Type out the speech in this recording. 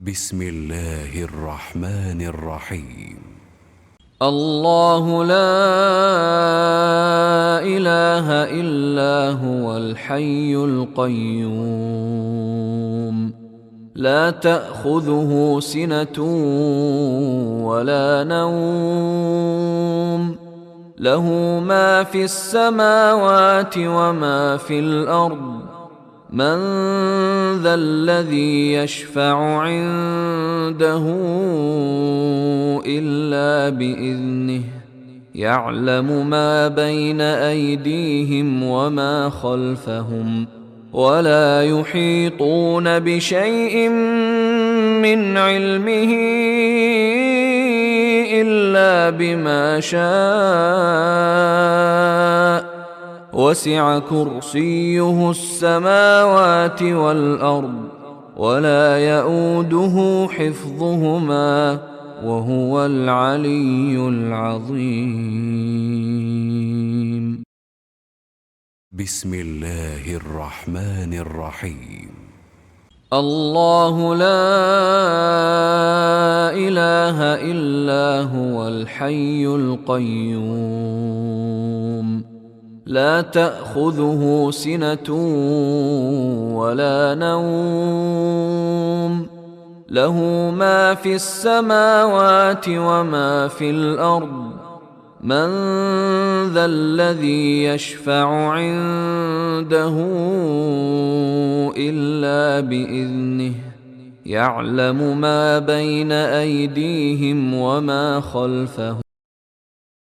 بسم الله الرحمن الرحيم. الله لا إله إلا هو الحي القيوم لا تأخذه سنة ولا نوم له ما في السماوات وما في الأرض من ذا الذي يشفع عنده إلا بإذنه يعلم ما بين أيديهم وما خلفهم ولا يحيطون بشيء من علمه إلا بما شاء وسع كرسيه السماوات والأرض ولا يئوده حفظهما وهو العلي العظيم. بسم الله الرحمن الرحيم. الله لا إله إلا هو الحي القيوم لا تأخذه سنة ولا نوم له ما في السماوات وما في الأرض من ذا الذي يشفع عنده إلا بإذنه يعلم ما بين أيديهم وما خلفهم